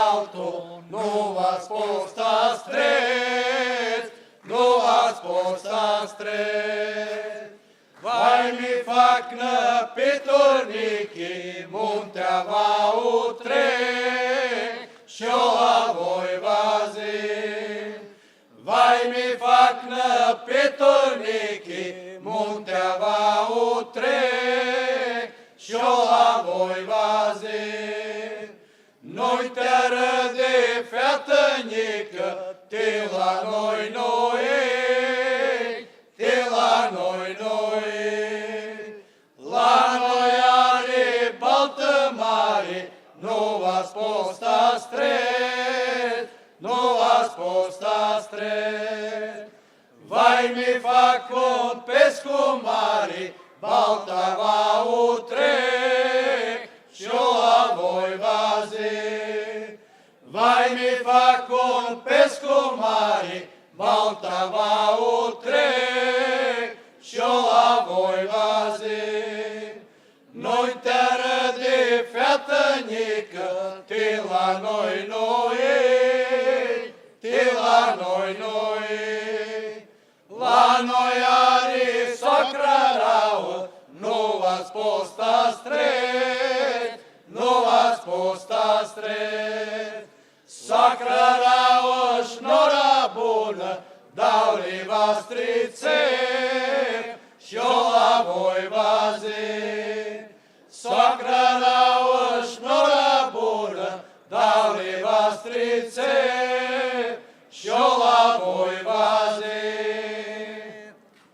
balto, nu vas postas stret, nu vas postas stret. Vai mi fakna pitorniki, muntea va utrek, šoa voi vazin. Vai mi fakna pitorniki, muntea va utrek, šoa voi vazin. Noi terra de fetănică, te la noi La noi are baltă mare, nu vas posta stret, nu vas posta stret. Vai mi fac cont pescu mare, balta va utrec, și-o a voi vazi. Vai mi fac cont pescu mare, balta va utrec, și-o a voi vazi. Noi terra de fetănică, te la noi, te la noi. La noi are socra rauă, nu vas posta stret, nu vas posta stret. Socra rauă și nora bună, dau-li vostri țep, și-o la voi vazi. Socra rauă și nora bună, dau-li vostri țep, și-o